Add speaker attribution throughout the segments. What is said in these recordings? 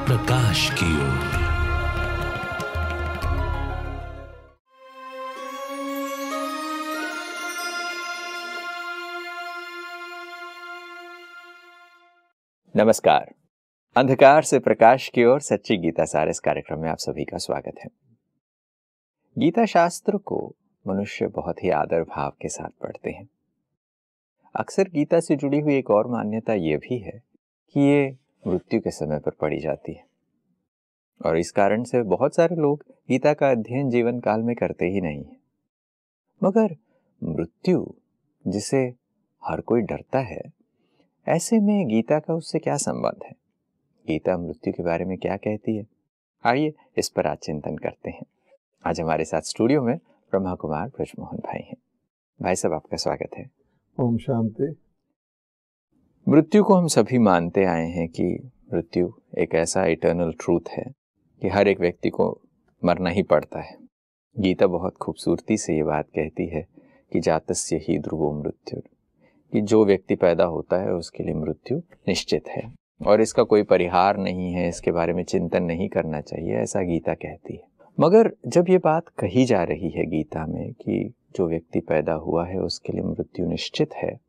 Speaker 1: प्रकाश की ओर।
Speaker 2: नमस्कार। अंधकार से प्रकाश की ओर सच्ची गीता सार इस कार्यक्रम में आप सभी का स्वागत है। गीता शास्त्र को मनुष्य बहुत ही आदर भाव के साथ पढ़ते हैं। अक्सर गीता से जुड़ी हुई एक और मान्यता यह भी है कि ये मृत्यु के समय पर पढ़ी जाती है और इस कारण से बहुत सारे लोग गीता का अध्ययन जीवन काल में करते ही नहीं है। मगर मृत्यु जिसे हर कोई डरता है, ऐसे में गीता का उससे क्या संबंध है? गीता मृत्यु के बारे में क्या कहती है? आइए इस पर आज चिंतन करते हैं। आज हमारे साथ स्टूडियो में ब्रह्मा कुमार ब्रजमोहन भाई हैं। भाई साहब, आपका स्वागत है।
Speaker 3: ओम शांति।
Speaker 2: मृत्यु को हम सभी मानते आए हैं कि मृत्यु एक ऐसा इटर्नल ट्रूथ है कि हर एक व्यक्ति को मरना ही पड़ता है। गीता बहुत खूबसूरती से ये बात कहती है कि जातस्य ही ध्रुवो मृत्यु, कि जो व्यक्ति पैदा होता है उसके लिए मृत्यु निश्चित है और इसका कोई परिहार नहीं है, इसके बारे में चिंतन नहीं करना चाहिए, ऐसा गीता कहती है। मगर जब ये बात कही जा रही है गीता में कि जो व्यक्ति पैदा हुआ है उसके लिए मृत्यु निश्चित है,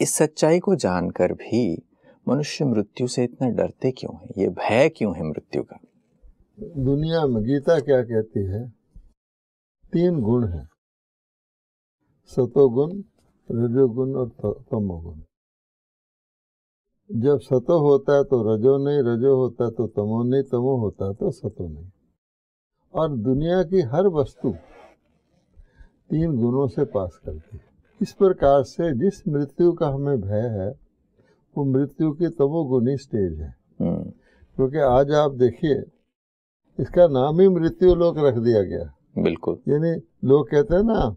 Speaker 2: इस सच्चाई को जानकर भी मनुष्य मृत्यु से इतना डरते क्यों है? ये भय क्यों है मृत्यु का?
Speaker 3: दुनिया में गीता क्या कहती है? 3 गुण है, सतोगुण, रजोगुण और तमोगुण। जब सतो होता है तो रजो नहीं, रजो होता है तो तमो नहीं, तमो होता है तो सतो नहीं। और दुनिया की हर वस्तु 3 गुणों से पास करती है। इस प्रकार से जिस मृत्यु का हमें भय है वो मृत्यु की तमोगुणी स्टेज है। क्योंकि आज आप देखिए, इसका नाम ही मृत्यु लोक रख दिया गया।
Speaker 2: बिल्कुल।
Speaker 3: यानी लोग कहते हैं ना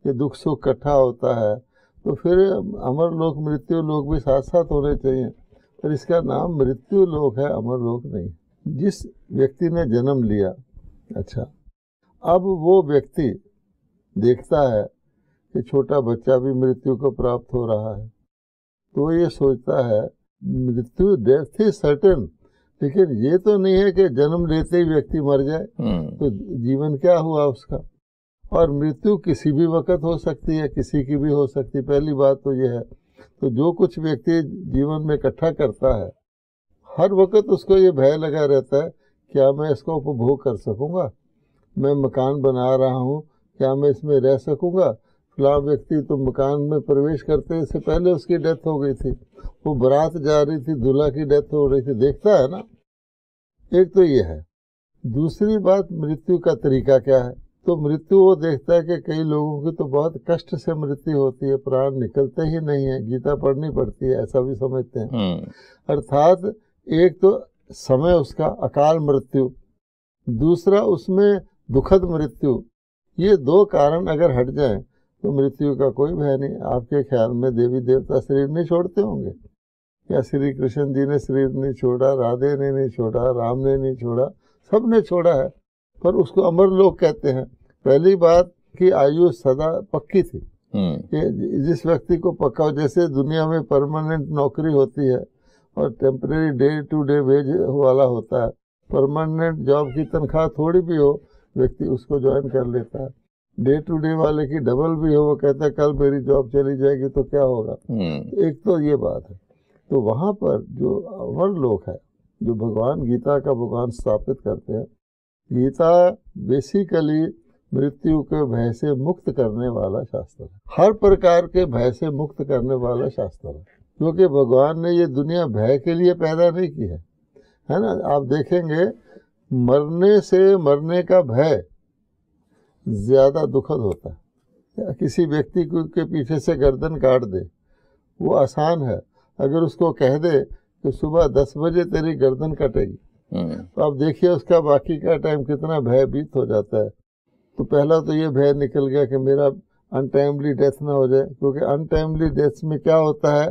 Speaker 3: कि दुख सुख इकट्ठा होता है, तो फिर अमर लोक मृत्यु लोक भी साथ साथ होने चाहिए, पर इसका नाम मृत्यु लोक है, अमर लोक नहीं। जिस व्यक्ति ने जन्म लिया, अच्छा, अब वो व्यक्ति देखता है कि छोटा बच्चा भी मृत्यु को प्राप्त हो रहा है, तो ये सोचता है मृत्यु, डेथ इज सर्टेन, लेकिन ये तो नहीं है कि जन्म लेते ही व्यक्ति मर जाए, तो जीवन क्या हुआ उसका। और मृत्यु किसी भी वक्त हो सकती है, किसी की भी हो सकती है। पहली बात तो ये है। तो जो कुछ व्यक्ति जीवन में इकट्ठा करता है, हर वक्त उसको ये भय लगा रहता है, क्या मैं इसको उपभोग कर सकूंगा? मैं मकान बना रहा हूँ, क्या मैं इसमें रह सकूंगा? फलां व्यक्ति तो मकान में प्रवेश करते इससे पहले उसकी डेथ हो गई थी, वो बारात जा रही थी, दूल्हा की डेथ हो रही थी। देखता है ना, एक तो ये है। दूसरी बात, मृत्यु का तरीका क्या है? तो मृत्यु वो देखता है कि कई लोगों की तो बहुत कष्ट से मृत्यु होती है, प्राण निकलते ही नहीं है, गीता पढ़नी पड़ती है, ऐसा भी समझते हैं। अर्थात एक तो समय उसका अकाल मृत्यु, दूसरा उसमें दुखद मृत्यु। ये 2 कारण अगर हट जाएं तो मृत्यु का कोई भय नहीं। आपके ख्याल में देवी देवता शरीर नहीं छोड़ते होंगे? या श्री कृष्ण जी ने शरीर नहीं छोड़ा, राधे ने नहीं छोड़ा, राम ने नहीं छोड़ा, सब ने छोड़ा है, पर उसको अमर लोक कहते हैं। पहली बात कि आयु सदा पक्की थी कि जिस व्यक्ति को पक्का, जैसे दुनिया में परमानेंट नौकरी होती है और temporary day to day wage वाला होता है। परमानेंट जॉब की तनख्वाह थोड़ी भी हो, व्यक्ति उसको ज्वाइन कर लेता है। डे टू डे वाले की डबल भी हो, वो कहता है कल मेरी जॉब चली जाएगी तो क्या होगा। एक तो ये बात है। तो वहाँ पर जो अमर लोक है, जो भगवान गीता का भगवान स्थापित करते हैं, गीता बेसिकली मृत्यु के भय से मुक्त करने वाला शास्त्र है। हर प्रकार के भय से मुक्त करने वाला शास्त्र है, क्योंकि भगवान ने ये दुनिया भय के लिए पैदा नहीं की है ना। आप देखेंगे, मरने से, मरने का भय ज्यादा दुखद होता है। किसी व्यक्ति के पीछे से गर्दन काट दे, वो आसान है। अगर उसको कह दे कि सुबह 10 बजे तेरी गर्दन कटेगी, तो आप देखिए उसका बाकी का टाइम कितना भयभीत हो जाता है। तो पहला तो ये भय निकल गया कि मेरा अनटाइमली डेथ ना हो जाए, क्योंकि अनटाइमली डेथ में क्या होता है,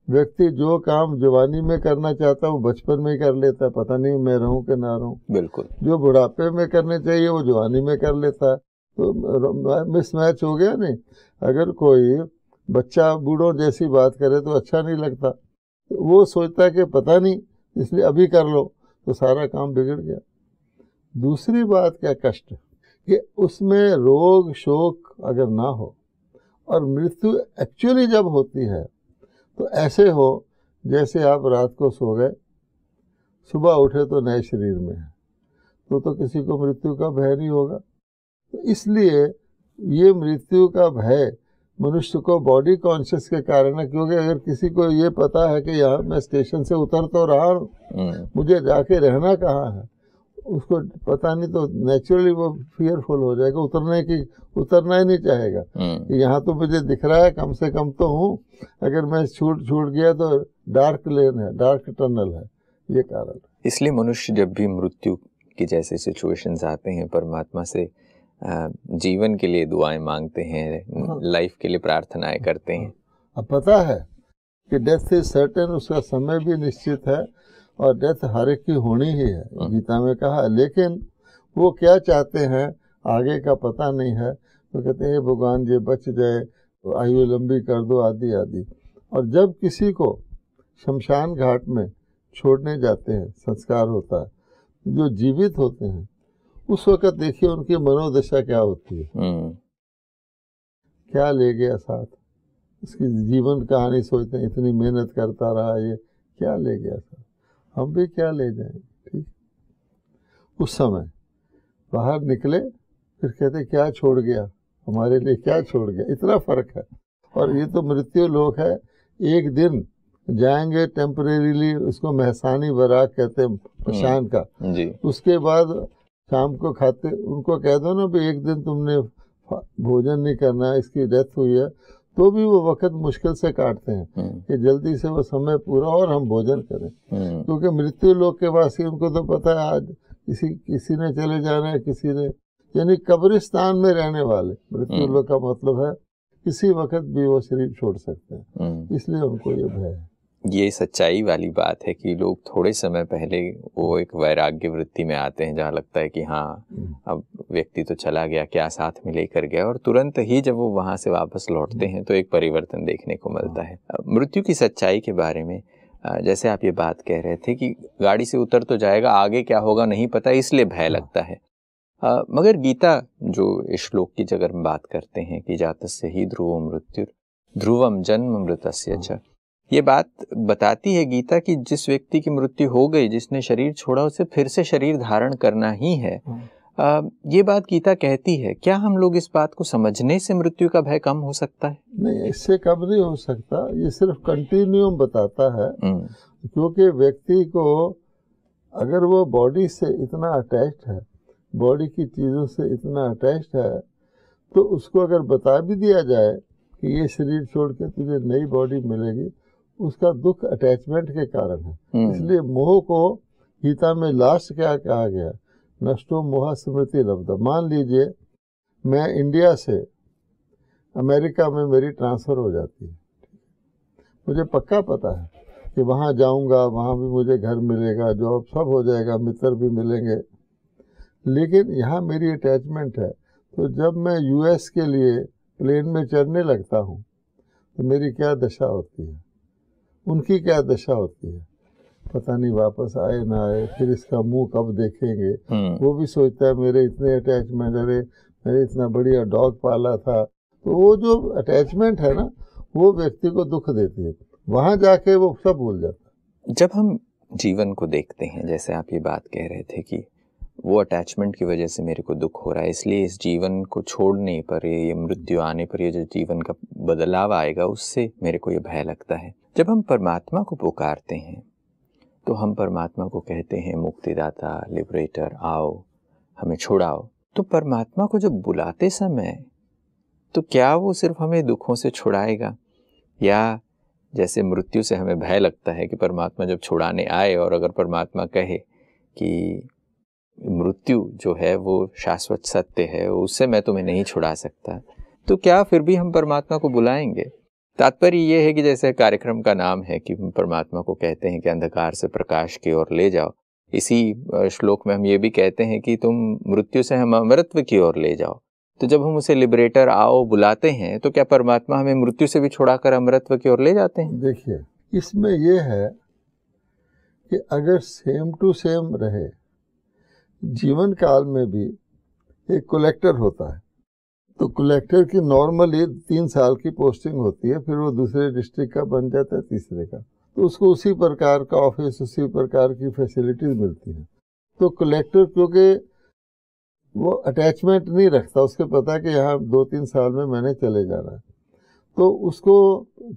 Speaker 3: व्यक्ति जो काम जवानी में करना चाहता है वो बचपन में ही कर लेता है, पता नहीं मैं रहूं कि ना रहूं।
Speaker 2: बिल्कुल।
Speaker 3: जो बुढ़ापे में करने चाहिए वो जवानी में कर लेता है, तो मिसमैच हो गया। नहीं, अगर कोई बच्चा बूढ़ों जैसी बात करे तो अच्छा नहीं लगता, वो सोचता है कि पता नहीं इसलिए अभी कर लो तो सारा काम बिगड़ गया। दूसरी बात क्या कष्ट कि उसमें रोग शोक अगर ना हो और मृत्यु एक्चुअली जब होती है तो ऐसे हो जैसे आप रात को सो गए, सुबह उठे तो नए शरीर में है, तो किसी को मृत्यु का भय नहीं होगा। तो इसलिए ये मृत्यु का भय मनुष्य को बॉडी कॉन्शियस के कारण है, क्योंकि अगर किसी को ये पता है कि यहाँ मैं स्टेशन से उतर तो रहा हूँ, मुझे जाके रहना कहाँ है, उसको पता नहीं, तो नेचुरली वो फियरफुल हो जाएगा, उतरना ही नहीं चाहेगा कि यहाँ तो मुझे दिख रहा है, कम से कम तो हूँ, अगर मैं छूट गया तो डार्क लेन है, डार्क टनल है, ये कारण।
Speaker 2: इसलिए मनुष्य जब भी मृत्यु की जैसे सिचुएशंस आते हैं परमात्मा से जीवन के लिए दुआएं मांगते हैं, लाइफ के लिए प्रार्थनाएं करते हैं।
Speaker 3: अब पता है कि डेथ इज सर्टेन, उसका समय भी निश्चित है और डेथ हर एक की होनी ही है, गीता में कहा है, लेकिन वो क्या चाहते हैं आगे का पता नहीं है, तो कहते हैं भगवान जी बच जाए तो आयु लंबी कर दो, आदि आदि। और जब किसी को शमशान घाट में छोड़ने जाते हैं, संस्कार होता है, जो जीवित होते हैं उस वक्त देखिए उनकी मनोदशा क्या होती है, क्या ले गया साथ, उसकी जीवन कहानी सोचते हैं, इतनी मेहनत करता रहा, ये क्या ले गया साथ, हम भी क्या ले जाएंगे। ठीक, उस समय बाहर निकले फिर कहते क्या छोड़ गया, हमारे लिए क्या छोड़ गया, इतना फर्क है। और ये तो मृत्यु लोक है, एक दिन जाएंगे टेम्परेरीली, उसको महसानी बराक कहते हैं प्रशान का जी। उसके बाद शाम को खाते, उनको कह दो ना भी एक दिन तुमने भोजन नहीं करना, इसकी डेथ हुई है, तो भी वो वक्त मुश्किल से काटते हैं कि जल्दी से वो समय पूरा और हम भोजन करें, क्योंकि मृत्यु लोक के वासी उनको तो पता है आज किसी ने चले जाना है, किसी ने, यानी कब्रिस्तान में रहने वाले, मृत्यु लोक का मतलब है किसी वक्त भी वो शरीर छोड़ सकते हैं, इसलिए उनको ये भय है।
Speaker 2: ये सच्चाई वाली बात है कि लोग थोड़े समय पहले वो एक वैराग्य वृत्ति में आते हैं जहाँ लगता है कि हाँ अब व्यक्ति तो चला गया, क्या साथ में लेकर गया, और तुरंत ही जब वो वहाँ से वापस लौटते हैं तो एक परिवर्तन देखने को मिलता है। मृत्यु की सच्चाई के बारे में जैसे आप ये बात कह रहे थे कि गाड़ी से उतर तो जाएगा, आगे क्या होगा नहीं पता, इसलिए भय लगता है। मगर गीता जो श्लोक की जगह हम बात करते हैं कि जातस्य ही ध्रुवो मृत्यु ध्रुवम जन्म मृतस्य च, ये बात बताती है गीता कि जिस व्यक्ति की मृत्यु हो गई, जिसने शरीर छोड़ा, उसे फिर से शरीर धारण करना ही है। ये बात गीता कहती है। क्या हम लोग इस बात को समझने से मृत्यु का भय कम हो सकता है?
Speaker 3: नहीं, इससे कम नहीं हो सकता, ये सिर्फ कंटिन्यूम बताता है, क्योंकि व्यक्ति को अगर वो बॉडी से इतना अटैच्ड है, बॉडी की चीज़ों से इतना अटैच्ड है, तो उसको अगर बता भी दिया जाए कि ये शरीर छोड़ के तुझे नई बॉडी मिलेगी, उसका दुख अटैचमेंट के कारण है। इसलिए मोह को गीता में लास्ट क्या कहा गया, नष्टो मोह स्मृति लब्धा। मान लीजिए मैं इंडिया से अमेरिका में मेरी ट्रांसफ़र हो जाती है, मुझे पक्का पता है कि वहाँ जाऊँगा, वहाँ भी मुझे घर मिलेगा, जॉब सब हो जाएगा, मित्र भी मिलेंगे, लेकिन यहाँ मेरी अटैचमेंट है। तो जब मैं यूएस के लिए प्लेन में चढ़ने लगता हूँ तो मेरी क्या दशा होती है, उनकी क्या दशा होती है, पता नहीं वापस आए ना आए, फिर इसका मुंह कब देखेंगे। वो भी सोचता है मेरे इतने अटैचमेंट, अरे मैंने इतना बढ़िया डॉग पाला था, तो वो जो अटैचमेंट है ना, वो व्यक्ति को दुख देती है, वहाँ जाके वो सब भूल जाता है।
Speaker 2: जब हम जीवन को देखते हैं, जैसे आप ये बात कह रहे थे कि वो अटैचमेंट की वजह से मेरे को दुख हो रहा है, इसलिए इस जीवन को छोड़ने पर, ये मृत्यु आने पर, ये जो जीवन का बदलाव आएगा उससे मेरे को ये भय लगता है। जब हम परमात्मा को पुकारते हैं तो हम परमात्मा को कहते हैं मुक्तिदाता, लिबरेटर, आओ हमें छुड़ाओ। तो परमात्मा को जब बुलाते समय तो क्या वो सिर्फ हमें दुखों से छुड़ाएगा, या जैसे मृत्यु से हमें भय लगता है कि परमात्मा जब छुड़ाने आए और अगर परमात्मा कहे कि मृत्यु जो है वो शाश्वत सत्य है, उससे मैं तुम्हें नहीं छुड़ा सकता, तो क्या फिर भी हम परमात्मा को बुलाएंगे? तात्पर्य ये है कि जैसे कार्यक्रम का नाम है कि परमात्मा को कहते हैं कि अंधकार से प्रकाश की ओर ले जाओ, इसी श्लोक में हम ये भी कहते हैं कि तुम मृत्यु से हम अमरत्व की ओर ले जाओ। तो जब हम उसे लिबरेटर आओ बुलाते हैं तो क्या परमात्मा हमें मृत्यु से भी छुड़ाकर अमरत्व की ओर ले जाते हैं?
Speaker 3: देखिए, इसमें यह है कि अगर सेम टू सेम रहे, जीवन काल में भी एक कलेक्टर होता है, तो कलेक्टर की नॉर्मली 3 साल की पोस्टिंग होती है, फिर वो दूसरे डिस्ट्रिक्ट का बन जाता है, तीसरे का, तो उसको उसी प्रकार का ऑफिस, उसी प्रकार की फैसिलिटीज मिलती है। तो कलेक्टर क्योंकि वो अटैचमेंट नहीं रखता, उसके पता है कि यहाँ 2-3 साल में मैंने चले जाना है, तो उसको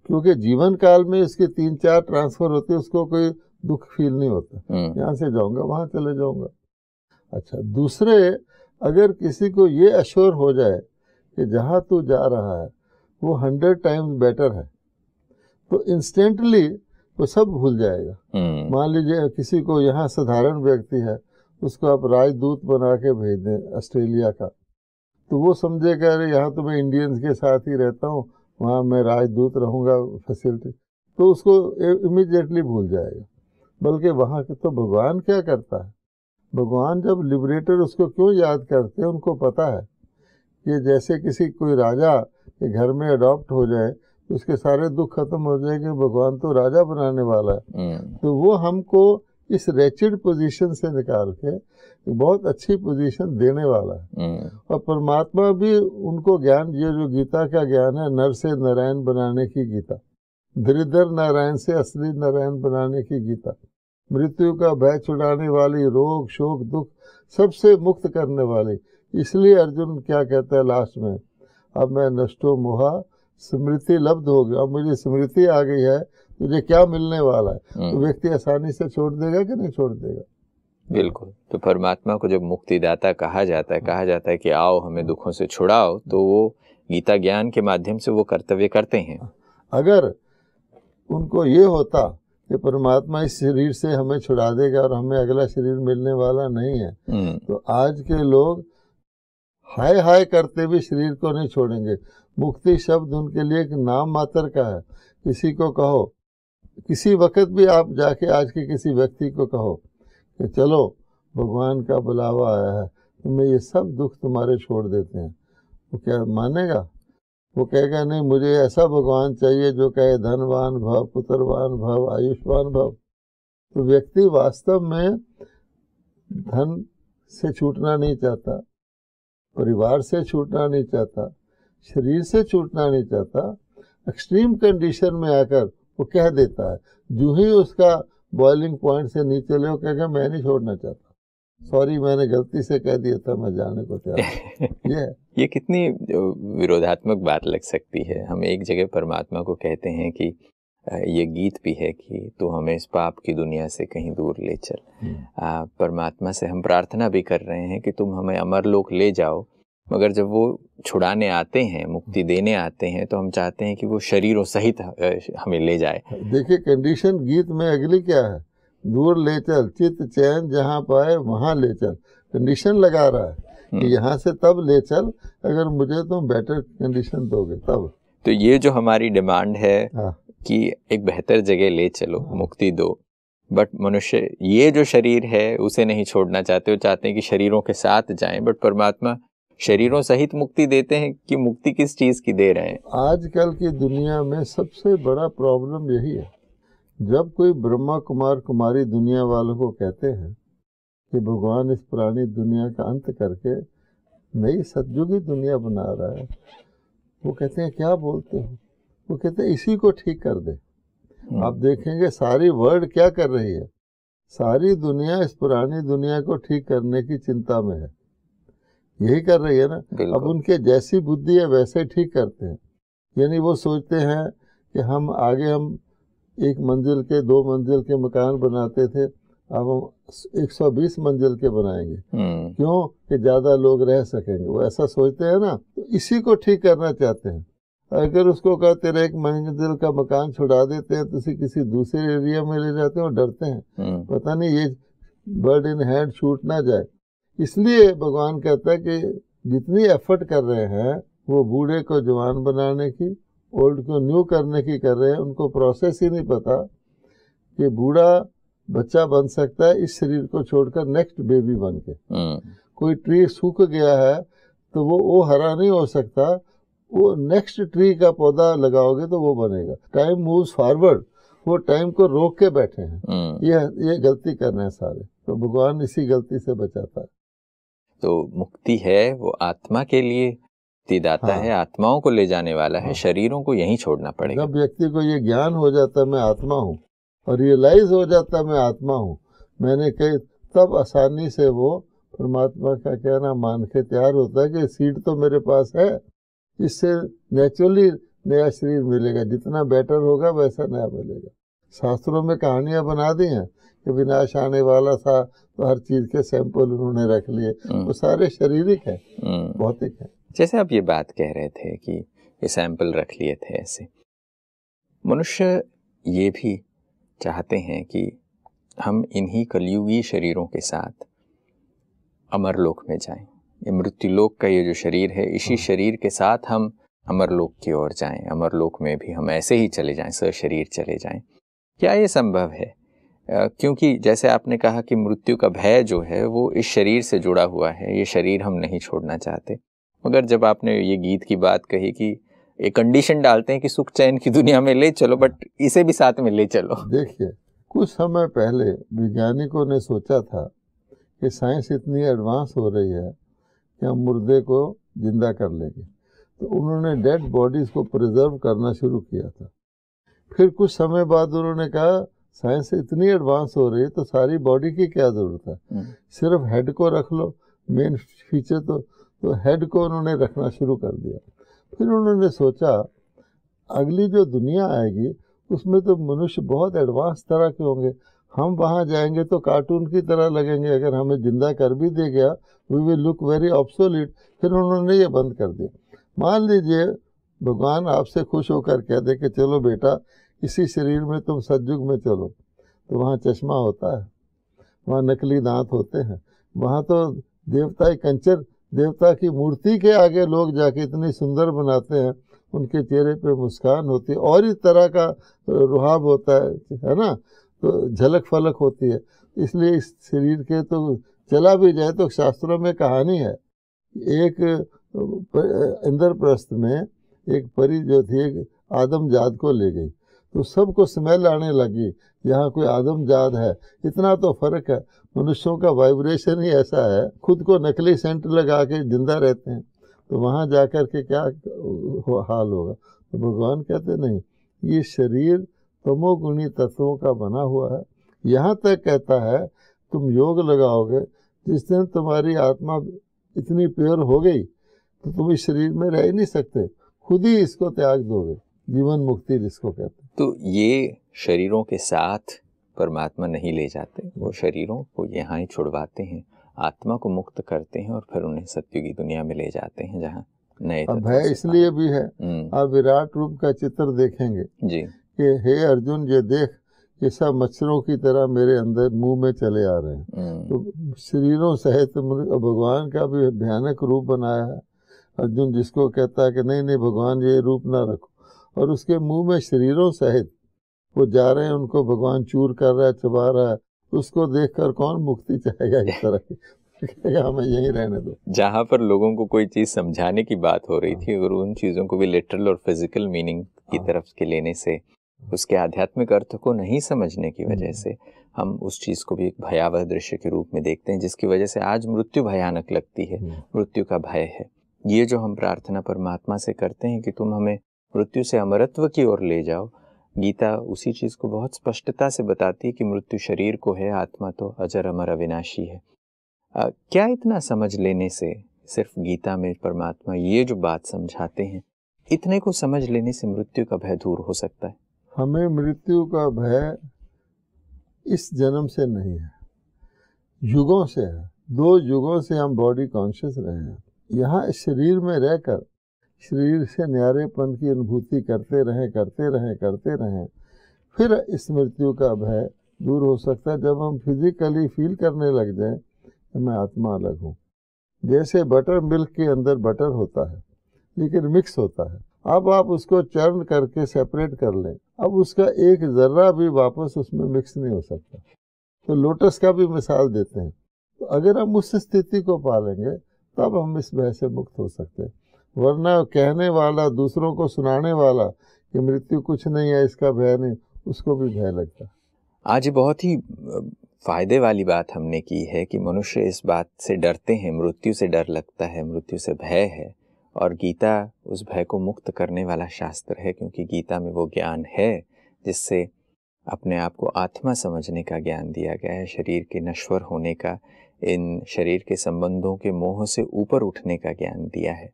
Speaker 3: क्योंकि जीवन काल में इसके 3-4 ट्रांसफर होते, उसको कोई दुख फील नहीं होता, यहाँ से जाऊंगा वहाँ चले जाऊंगा। अच्छा, दूसरे अगर किसी को ये अश्योर हो जाए कि जहाँ तू जा रहा है वो 100 टाइम्स बेटर है, तो इंस्टेंटली वो सब भूल जाएगा। मान लीजिए किसी को यहाँ साधारण व्यक्ति है, उसको आप राजदूत बना के भेज दें ऑस्ट्रेलिया का, तो वो समझेगा अरे यहाँ तो मैं इंडियंस के साथ ही रहता हूँ, वहाँ मैं राजदूत रहूँगा फैसिलिटी, तो उसको इमीडिएटली भूल जाएगा। बल्कि वहाँ के तो भगवान क्या करता है, भगवान जब लिबरेटर उसको क्यों याद करते हैं, उनको पता है कि जैसे किसी कोई राजा के घर में अडॉप्ट हो जाए तो उसके सारे दुख खत्म हो जाएंगे, भगवान तो राजा बनाने वाला है। तो वो हमको इस रेचिड पोजीशन से निकाल के बहुत अच्छी पोजीशन देने वाला है। और परमात्मा भी उनको ज्ञान, ये जो गीता का ज्ञान है, नर से नारायण बनाने की गीता, दरिद्र नारायण से असली नारायण बनाने की गीता, मृत्यु का भय छुड़ाने वाली, रोग शोक दुख सबसे मुक्त करने वाली। इसलिए अर्जुन क्या कहता है लास्ट में, अब मैं नष्टो मोहा स्मृति लब्ध हो गया, अब मुझे स्मृति आ गई है, तुझे क्या मिलने वाला है, तो व्यक्ति आसानी से छोड़ देगा कि नहीं छोड़ देगा।
Speaker 2: बिल्कुल। तो परमात्मा को जब मुक्तिदाता कहा जाता है कि आओ हमें दुखों से छुड़ाओ, तो वो गीता ज्ञान के माध्यम से वो कर्तव्य करते हैं।
Speaker 3: अगर उनको ये होता कि परमात्मा इस शरीर से हमें छुड़ा देगा और हमें अगला शरीर मिलने वाला नहीं है, तो आज के लोग हाय हाय करते भी शरीर को नहीं छोड़ेंगे। मुक्ति शब्द उनके लिए एक नाम मात्र का है। किसी को कहो, किसी वक्त भी आप जाके आज के किसी व्यक्ति को कहो कि चलो भगवान का बुलावा आया है, तुम्हें ये सब दुख तुम्हारे छोड़ देते हैं, वो क्या मानेगा? वो कहेगा नहीं, मुझे ऐसा भगवान चाहिए जो कहे धनवान भव, पुत्रवान भव, आयुष्मान भव। तो व्यक्ति वास्तव में धन से छूटना नहीं चाहता, परिवार से छूटना नहीं चाहता, शरीर से छूटना नहीं चाहता। एक्सट्रीम कंडीशन में आकर वो कह देता है, जो ही उसका बॉइलिंग पॉइंट से नीचे ले, वो कहेगा मैं नहीं छोड़ना चाहता, सॉरी मैंने गलती से कह दिया था, मैं जाने को तैयार।
Speaker 2: ये कितनी विरोधात्मक बात लग सकती है। हम एक जगह परमात्मा को कहते हैं कि ये गीत भी है कि तू हमें इस पाप की दुनिया से कहीं दूर ले चल। परमात्मा से हम प्रार्थना भी कर रहे हैं कि तुम हमें अमरलोक ले जाओ, मगर जब वो छुड़ाने आते हैं, मुक्ति देने आते हैं, तो हम चाहते हैं कि वो शरीरों सहित हमें ले जाए।
Speaker 3: देखिए कंडीशन गीत में अगली क्या है, दूर ले चल चित्त चैन जहाँ पाए वहाँ ले चल। कंडीशन लगा रहा है कि यहाँ से तब ले चल अगर मुझे तुम बेटर कंडीशन दोगे तब।
Speaker 2: तो ये जो हमारी डिमांड है कि एक बेहतर जगह ले चलो, मुक्ति दो, बट मनुष्य ये जो शरीर है उसे नहीं छोड़ना चाहते, वो चाहते हैं कि शरीरों के साथ जाएं। बट परमात्मा शरीरों सहित मुक्ति देते हैं कि मुक्ति किस चीज की दे रहे हैं?
Speaker 3: आजकल की दुनिया में सबसे बड़ा प्रॉब्लम यही है। जब कोई ब्रह्मा कुमार कुमारी दुनिया वालों को कहते हैं कि भगवान इस पुरानी दुनिया का अंत करके नई सतयुगी दुनिया बना रहा है, वो कहते हैं क्या बोलते हो? वो कहते हैं इसी को ठीक कर दे। आप देखेंगे सारी वर्ल्ड क्या कर रही है, सारी दुनिया इस पुरानी दुनिया को ठीक करने की चिंता में है, यही कर रही है ना। अब उनके जैसी बुद्धि है वैसे ठीक करते हैं। यानी वो सोचते हैं कि हम आगे हम 1 मंजिल के 2 मंजिल के मकान बनाते थे, अब हम 120 मंजिल के बनाएंगे, क्यों? कि ज्यादा लोग रह सकेंगे। वो ऐसा सोचते हैं ना, तो इसी को ठीक करना चाहते हैं। अगर उसको कहा तेरा 1 मंजिल का मकान छुड़ा देते हैं तो किसी दूसरे एरिया में ले जाते हैं और डरते हैं, पता नहीं ये बर्ड इन हैंड छूट ना जाए। इसलिए भगवान कहता है कि जितनी एफर्ट कर रहे हैं वो बूढ़े को जवान बनाने की, ओल्ड को न्यू करने की कर रहे हैं। उनको प्रोसेस ही नहीं पता कि बूढ़ा बच्चा बन सकता है इस शरीर को छोड़कर नेक्स्ट बेबी बन के। कोई ट्री सूख गया है तो वो हरा नहीं हो सकता, वो नेक्स्ट ट्री का पौधा लगाओगे तो वो बनेगा। टाइम मूव्स फॉरवर्ड, वो टाइम को रोक के बैठे हैं। ये गलती कर रहे हैं सारे, तो भगवान इसी गलती से बचाता है।
Speaker 2: तो मुक्ति है वो आत्मा के लिए मुक्तिदाता है, आत्माओं को ले जाने वाला है, शरीरों को यहीं छोड़ना पड़ेगा।
Speaker 3: जब व्यक्ति को ये ज्ञान हो जाता है मैं आत्मा हूँ, और रियलाइज हो जाता है मैं आत्मा हूँ, मैंने कही, तब आसानी से वो परमात्मा का कहना मान के तैयार होता है कि सीट तो मेरे पास है, इससे नेचुरली नया शरीर मिलेगा, जितना बेटर होगा वैसा नया मिलेगा। शास्त्रों में कहानियां बना दी हैं कि विनाश आने वाला था, तो हर चीज के सैंपल उन्होंने रख लिए, वो सारे शारीरिक है, भौतिक है।
Speaker 2: जैसे आप ये बात कह रहे थे कि ये सैंपल रख लिए थे, ऐसे मनुष्य ये भी चाहते हैं कि हम इन्हीं कलयुगी शरीरों के साथ अमरलोक में जाएं। ये मृत्युलोक का ये जो शरीर है, इसी शरीर के साथ हम अमरलोक की ओर जाएं, अमरलोक में भी हम ऐसे ही चले जाएं, सशरीर चले जाएं। क्या ये संभव है? क्योंकि जैसे आपने कहा कि मृत्यु का भय जो है वो इस शरीर से जुड़ा हुआ है, ये शरीर हम नहीं छोड़ना चाहते। मगर जब आपने ये गीत की बात कही कि एक कंडीशन डालते हैं कि सुख चैन की दुनिया में ले चलो, बट इसे भी साथ में ले चलो।
Speaker 3: देखिए, कुछ समय पहले वैज्ञानिकों ने सोचा था कि साइंस इतनी एडवांस हो रही है कि हम मुर्दे को जिंदा कर लेंगे, तो उन्होंने डेड बॉडीज को प्रिजर्व करना शुरू किया था। फिर कुछ समय बाद उन्होंने कहा साइंस इतनी एडवांस हो रही है तो सारी बॉडी की क्या जरूरत है, सिर्फ हेड को रख लो, मेन फीचर तो हेड को उन्होंने रखना शुरू कर दिया। फिर उन्होंने सोचा अगली जो दुनिया आएगी उसमें तो मनुष्य बहुत एडवांस तरह के होंगे, हम वहाँ जाएंगे तो कार्टून की तरह लगेंगे, अगर हमें जिंदा कर भी दे गया we will look very obsolete. फिर उन्होंने ये बंद कर दिया। मान लीजिए भगवान आपसे खुश होकर कह दे कि चलो बेटा इसी शरीर में तुम सतयुग में चलो, तो वहाँ चश्मा होता है, वहाँ नकली दांत होते हैं, वहाँ तो देवता कंचन देवता की मूर्ति के आगे लोग जाके इतनी सुंदर बनाते हैं, उनके चेहरे पे मुस्कान होती है और इस तरह का रुहाब होता है ना, तो झलक फलक होती है। इसलिए इस शरीर के तो चला भी जाए तो शास्त्रों में कहानी है, एक इंद्रप्रस्थ में एक परी जो थी एक आदमजात को ले गई, तो सबको स्मेल आने लगी, यहाँ कोई आदमजात है, इतना तो फर्क है, मनुष्यों का वाइब्रेशन ही ऐसा है, खुद को नकली सेंट लगा के जिंदा रहते हैं, तो वहाँ जाकर के क्या हाल होगा। तो भगवान कहते नहीं, ये शरीर तमोगुणी तत्वों का बना हुआ है। यहाँ तक कहता है तुम योग लगाओगे, जिस दिन तुम्हारी आत्मा इतनी प्योर हो गई तो तुम इस शरीर में रह ही नहीं सकते, खुद ही इसको त्याग दोगे, जीवन मुक्ति जिसको कहते हैं।
Speaker 2: तो ये शरीरों के साथ परमात्मा नहीं ले जाते, वो शरीरों को यहाँ ही छुड़वाते हैं, आत्मा को मुक्त करते हैं और फिर उन्हें सत्युगी दुनिया में ले जाते हैं जहाँ नए
Speaker 3: अब भय इसलिए भी है, आप विराट रूप का चित्र देखेंगे
Speaker 2: जी
Speaker 3: कि हे अर्जुन ये देख ये सब मच्छरों की तरह मेरे अंदर मुंह में चले आ रहे हैं, तो शरीरों सहित भगवान का भी भयानक रूप बनाया है। अर्जुन जिसको कहता है कि नहीं नहीं भगवान ये रूप ना रखो, और उसके मुंह में शरीरों सहित वो जा रहे हैं, उनको भगवान चूर कर रहा है, चबा रहा है, उसको देखकर कौन मुक्ति चाहेगा इस तरह की, हमें यहीं रहने दो।
Speaker 2: जहाँ पर लोगों को कोई चीज समझाने की बात हो रही थी, अगर उन चीजों को भी लिटरल और फिजिकल मीनिंग की तरफ के लेने से, उसके आध्यात्मिक अर्थ को नहीं समझने की वजह से हम उस चीज को भी एक भयावह दृश्य के रूप में देखते हैं, जिसकी वजह से आज मृत्यु भयानक लगती है, मृत्यु का भय है। ये जो हम प्रार्थना परमात्मा से करते हैं कि तुम हमें मृत्यु से अमरत्व की ओर ले जाओ, गीता उसी चीज को बहुत स्पष्टता से बताती है कि मृत्यु शरीर को है, आत्मा तो अजर अमर अविनाशी है। क्या इतना समझ लेने से, सिर्फ गीता में परमात्मा ये जो बात समझाते हैं, इतने को समझ लेने से मृत्यु का भय दूर हो सकता है?
Speaker 3: हमें मृत्यु का भय इस जन्म से नहीं है, युगों से है। 2 युगों से हम बॉडी कॉन्शियस रहे हैं, यहाँ इस शरीर में रहकर शरीर से न्यारेपन की अनुभूति करते रहें, फिर इस मृत्यु का भय दूर हो सकता है जब हम फिजिकली फील करने लग जाएं कि मैं आत्मा अलग हूँ। जैसे बटर मिल्क के अंदर बटर होता है लेकिन मिक्स होता है, अब आप उसको चर्न करके सेपरेट कर लें, अब उसका एक जर्रा भी वापस उसमें मिक्स नहीं हो सकता। तो लोटस का भी मिसाल देते हैं, तो अगर हम उस स्थिति को पालेंगे तब हम इस भय से मुक्त हो सकते हैं। वरना कहने वाला, दूसरों को सुनाने वाला कि मृत्यु कुछ नहीं है, इसका भय नहीं, उसको भी भय लगता है।
Speaker 2: आज बहुत ही फायदे वाली बात हमने की है कि मनुष्य इस बात से डरते हैं, मृत्यु से डर लगता है, मृत्यु से भय है, और गीता उस भय को मुक्त करने वाला शास्त्र है, क्योंकि गीता में वो ज्ञान है जिससे अपने आप को आत्मा समझने का ज्ञान दिया गया है, शरीर के नश्वर होने का, इन शरीर के संबंधों के मोह से ऊपर उठने का ज्ञान दिया है,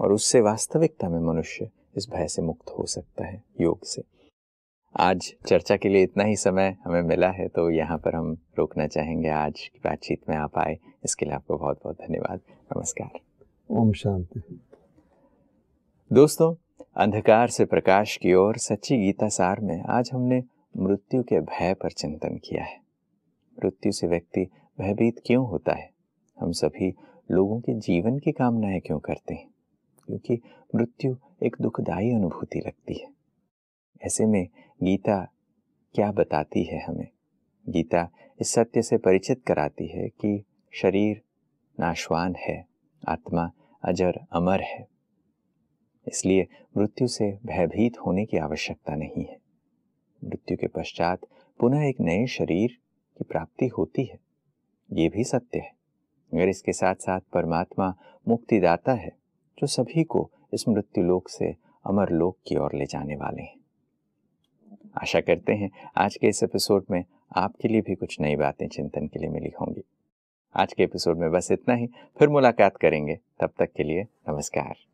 Speaker 2: और उससे वास्तविकता में मनुष्य इस भय से मुक्त हो सकता है योग से। आज चर्चा के लिए इतना ही समय हमें मिला है, तो यहाँ पर हम रोकना चाहेंगे। आज की बातचीत में आप आए, इसके लिए आपको बहुत बहुत धन्यवाद। नमस्कार।
Speaker 3: ओम शांति।
Speaker 2: दोस्तों, अंधकार से प्रकाश की ओर सच्ची गीता सार में आज हमने मृत्यु के भय पर चिंतन किया है। मृत्यु से व्यक्ति भयभीत क्यों होता है? हम सभी लोगों के जीवन की कामनाएं क्यों करते हैं? क्योंकि मृत्यु एक दुखदायी अनुभूति लगती है। ऐसे में गीता क्या बताती है हमें? गीता इस सत्य से परिचित कराती है कि शरीर नाशवान है, आत्मा अजर अमर है। इसलिए मृत्यु से भयभीत होने की आवश्यकता नहीं है। मृत्यु के पश्चात पुनः एक नए शरीर की प्राप्ति होती है, ये भी सत्य है। मगर इसके साथ साथ परमात्मा मुक्तिदाता है, जो सभी को इस मृत्यु लोक से अमर लोक की ओर ले जाने वाले हैं। आशा करते हैं आज के इस एपिसोड में आपके लिए भी कुछ नई बातें चिंतन के लिए मिली होंगी। आज के एपिसोड में बस इतना ही, फिर मुलाकात करेंगे। तब तक के लिए नमस्कार।